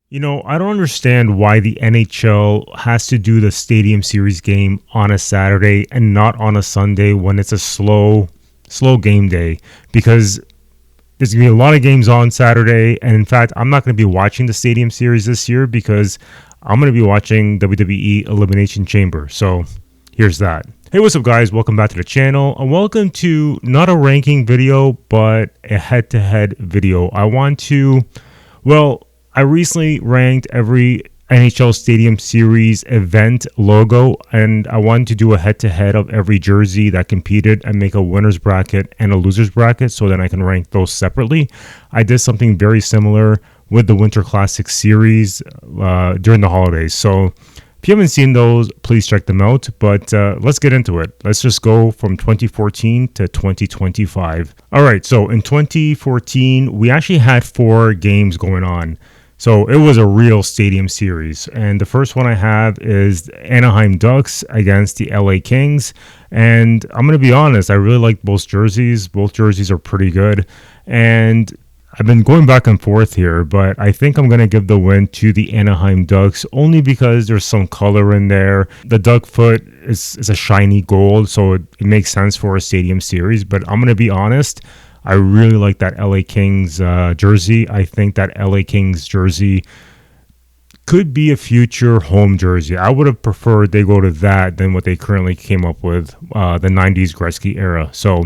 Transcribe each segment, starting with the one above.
I don't understand why the NHL has to do the Stadium Series game on a Saturday and not on a Sunday when it's a slow game day. Because there's going to be a lot of games on Saturday. And in fact, I'm not going to be watching the Stadium Series this year because I'm going to be watching WWE Elimination Chamber. So here's that. Hey, what's up, guys? Welcome back to the channel. And welcome to not a ranking video, but a head-to-head video. I recently ranked every NHL Stadium Series event logo, and I wanted to do a head-to-head of every jersey that competed and make a winner's bracket and a loser's bracket so then I can rank those separately. I did something very similar with the Winter Classic Series during the holidays. So if you haven't seen those, please check them out. But let's get into it. Let's just go from 2014 to 2025. All right, so in 2014, we actually had 4 games going on. So it was a real stadium series. And the first one I have is Anaheim Ducks against the LA Kings. And I'm going to be honest, I really like both jerseys. Both jerseys are pretty good. And I've been going back and forth here, but I think I'm going to give the win to the Anaheim Ducks only because there's some color in there. The duck foot is a shiny gold, so it makes sense for a stadium series. But I'm going to be honest, I really like that LA Kings jersey. I think that LA Kings jersey could be a future home jersey. I would have preferred they go to that than what they currently came up with, the 90s Gretzky era. So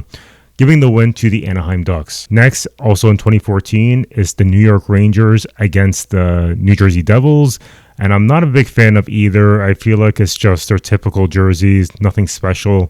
giving the win to the Anaheim Ducks. Next, also in 2014, is the New York Rangers against the New Jersey Devils. And I'm not a big fan of either. I feel like it's just their typical jerseys, nothing special.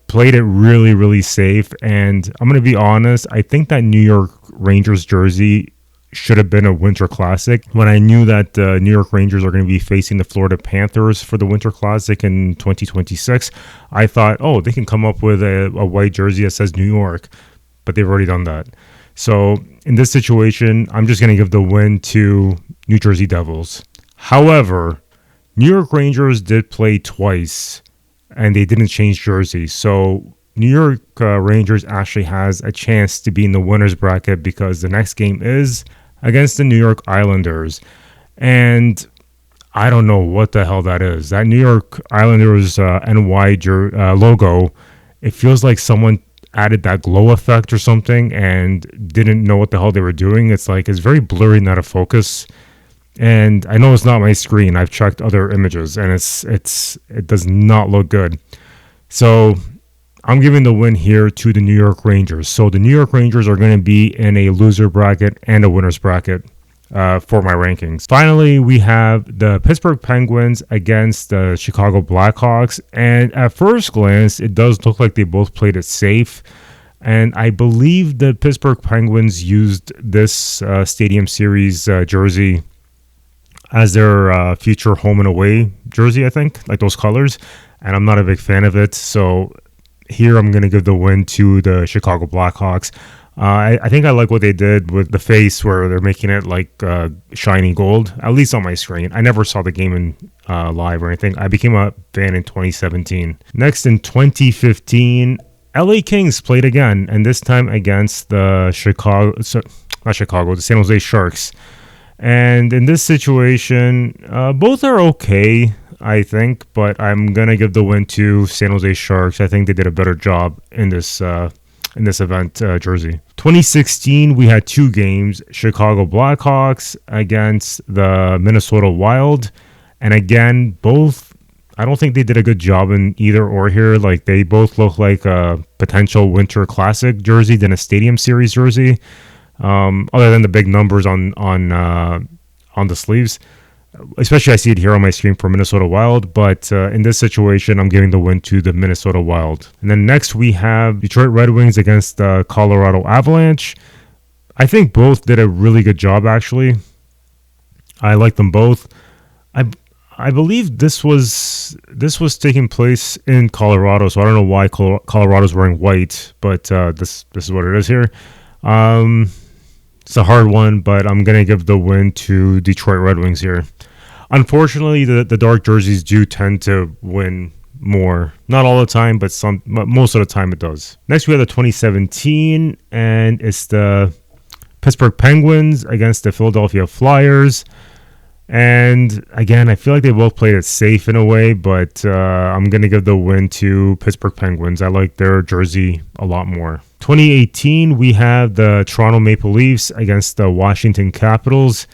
Played it really, really safe. And I'm going to be honest, I think that New York Rangers jersey should have been a Winter Classic. When I knew that the New York Rangers are going to be facing the Florida Panthers for the Winter Classic in 2026, I thought, oh, they can come up with a white jersey that says New York, but they've already done that. So in this situation, I'm just going to give the win to New Jersey Devils. However, New York Rangers did play twice, and they didn't change jerseys. So New York Rangers actually has a chance to be in the winner's bracket because the next game is against the New York Islanders. And I don't know what the hell that is. That New York Islanders NY logo, it feels like someone added that glow effect or something and didn't know what the hell they were doing. It's very blurry and out of focus. And I know it's not my screen. I've checked other images, and it does not look good. So I'm giving the win here to the New York Rangers. So the New York Rangers are going to be in a loser bracket and a winner's bracket for my rankings. Finally, we have the Pittsburgh Penguins against the Chicago Blackhawks. And at first glance, it does look like they both played it safe. And I believe the Pittsburgh Penguins used this Stadium Series jersey as their future home and away jersey, I think, like those colors. And I'm not a big fan of it. So here I'm going to give the win to the Chicago Blackhawks. I think I like what they did with the face where they're making it like shiny gold, at least on my screen. I never saw the game in live or anything. I became a fan in 2017. Next, in 2015, LA Kings played again, and this time against the the San Jose Sharks. And in this situation, both are okay, I think, but I'm going to give the win to San Jose Sharks. I think they did a better job in this event jersey. 2016, we had 2 games, Chicago Blackhawks against the Minnesota Wild. And again, both, I don't think they did a good job in either or here. Like, they both look like a potential Winter Classic jersey than a Stadium Series jersey. Other than the big numbers on the sleeves, especially I see it here on my screen for Minnesota Wild, but in this situation, I'm giving the win to the Minnesota Wild. And then next we have Detroit Red Wings against the Colorado Avalanche. I think both did a really good job, actually. I like them both. I believe this was taking place in Colorado, so I don't know why Colorado's wearing white, but this is what it is here. It's a hard one, but I'm going to give the win to Detroit Red Wings here. Unfortunately, the dark jerseys do tend to win more. Not all the time, but most of the time it does. Next, we have the 2017, and it's the Pittsburgh Penguins against the Philadelphia Flyers. And again, I feel like they both played it safe in a way, but I'm going to give the win to Pittsburgh Penguins. I like their jersey a lot more. 2018, we have the Toronto Maple Leafs against the Washington Capitals.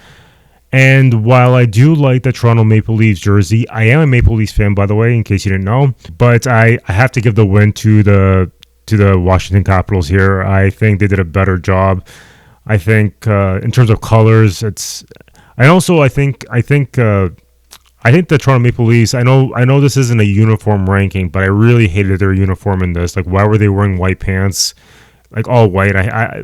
And while I do like the Toronto Maple Leafs jersey, I am a Maple Leafs fan, by the way, in case you didn't know. But I have to give the win to the Washington Capitals here. I think they did a better job. I think in terms of colors, it's. And also, I think the Toronto Maple Leafs. I know this isn't a uniform ranking, but I really hated their uniform in this. Like, why were they wearing white pants? Like all white.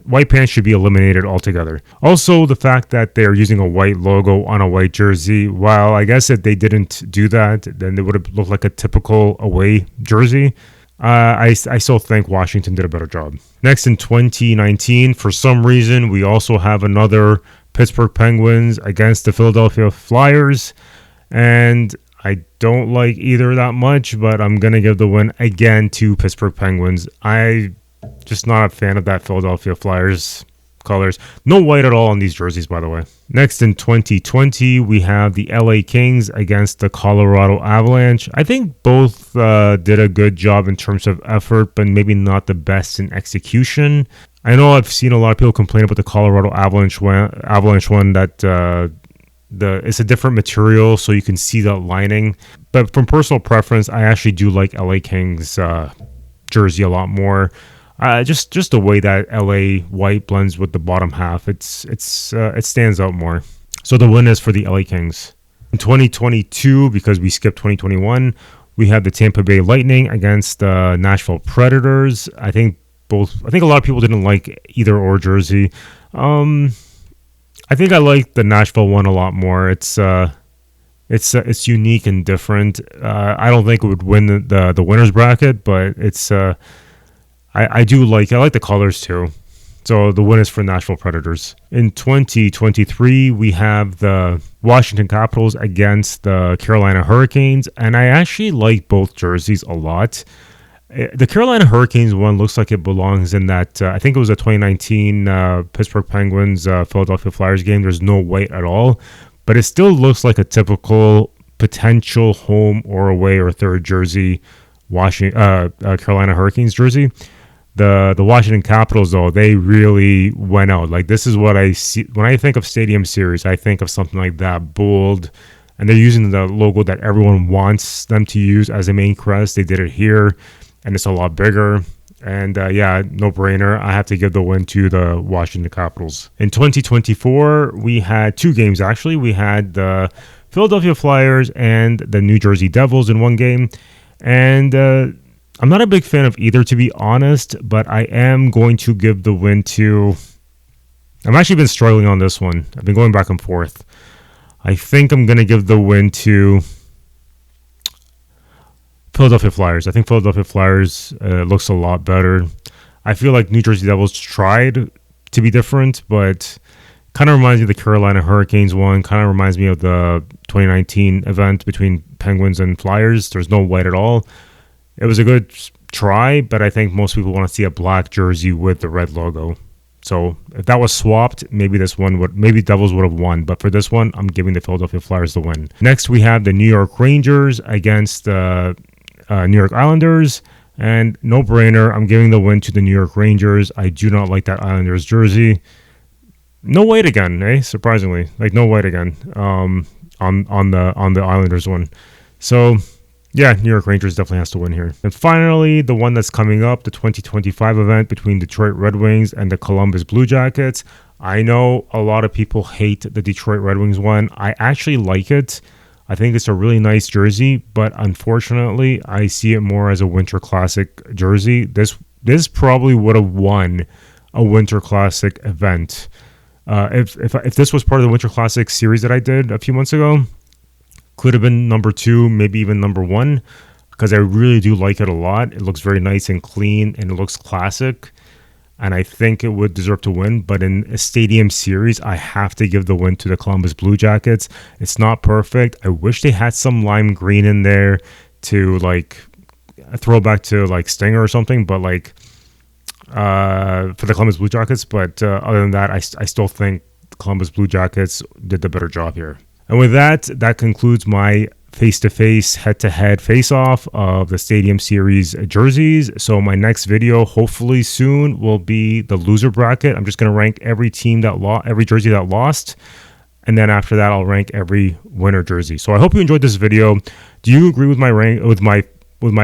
White pants should be eliminated altogether. Also, the fact that they're using a white logo on a white jersey. While I guess if they didn't do that, then they would have looked like a typical away jersey. I still think Washington did a better job. Next, in 2019, for some reason, we also have another Pittsburgh Penguins against the Philadelphia Flyers. And I don't like either that much, but I'm going to give the win again to Pittsburgh Penguins. I just not a fan of that Philadelphia Flyers colors. No white at all on these jerseys, by the way. Next, in 2020, we have the LA Kings against the Colorado Avalanche. I think both did a good job in terms of effort, but maybe not the best in execution. I know I've seen a lot of people complain about the Colorado Avalanche one that it's a different material, so you can see the lining. But from personal preference, I actually do like LA Kings jersey a lot more. Just the way that LA white blends with the bottom half, it stands out more. So the win is for the LA Kings. In 2022, because we skipped 2021, we have the Tampa Bay Lightning against the Nashville Predators. I think a lot of people didn't like either or jersey. I think I like the Nashville one a lot more. It's unique and different. I don't think it would win the winners bracket, but it's. I like the colors too. So the win is for Nashville Predators. In 2023, we have the Washington Capitals against the Carolina Hurricanes, and I actually like both jerseys a lot. The Carolina Hurricanes one looks like it belongs in that, I think it was a 2019 Pittsburgh Penguins Philadelphia Flyers game. There's no white at all, but it still looks like a typical potential home or away or third jersey Carolina Hurricanes jersey. The Washington Capitals, though, they really went out. Like, this is what I see when I think of Stadium Series. I think of something like that, bold, and they're using the logo that everyone wants them to use as a main crest. They did it here, and it's a lot bigger. And no brainer. I have to give the win to the Washington Capitals. In 2024, we had two games, actually. We had the Philadelphia Flyers and the New Jersey Devils in one game. And I'm not a big fan of either, to be honest, but I am going to give the win to... I've actually been struggling on this one. I've been going back and forth. I think I'm going to give the win to Philadelphia Flyers. I think Philadelphia Flyers looks a lot better. I feel like New Jersey Devils tried to be different, but kind of reminds me of the Carolina Hurricanes one. Kind of reminds me of the 2019 event between Penguins and Flyers. There's no white at all. It was a good try, but I think most people want to see a black jersey with the red logo. So if that was swapped, maybe Devils would have won. But for this one, I'm giving the Philadelphia Flyers the win. Next, we have the New York Rangers against the New York Islanders. And no brainer, I'm giving the win to the New York Rangers. I do not like that Islanders jersey. No white again, eh? Surprisingly, like no white again. On the Islanders one. So. Yeah, New York Rangers definitely has to win here. And finally, the one that's coming up, the 2025 event between Detroit Red Wings and the Columbus Blue Jackets. I know a lot of people hate the Detroit Red Wings one. I actually like it. I think it's a really nice jersey, but unfortunately, I see it more as a Winter Classic jersey. This probably would have won a Winter Classic event. If this was part of the Winter Classic series that I did a few months ago, could have been number 2, maybe even number 1, because I really do like it a lot. It looks very nice and clean, and it looks classic, and I think it would deserve to win. But in a Stadium Series, I have to give the win to the Columbus Blue Jackets. It's not perfect. I wish they had some lime green in there to like a throwback to like Stinger or something, but like for the Columbus Blue Jackets. But other than that, I still think the Columbus Blue Jackets did the better job here. And with that concludes my face-to-face, head-to-head face-off of the Stadium Series jerseys. So my next video, hopefully soon, will be the loser bracket. I'm just going to rank every team that every jersey that lost, and then after that, I'll rank every winner jersey. So I hope you enjoyed this video. Do you agree with my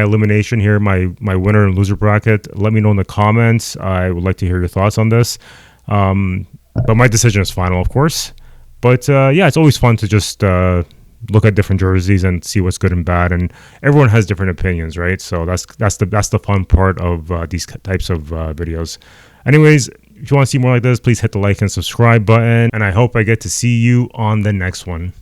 elimination here, my winner and loser bracket? Let me know in the comments. I would like to hear your thoughts on this. But my decision is final, of course. But yeah, it's always fun to just look at different jerseys and see what's good and bad, and everyone has different opinions, right? So that's the fun part of these types of videos. Anyways, if you want to see more like this, please hit the like and subscribe button, and I hope I get to see you on the next one.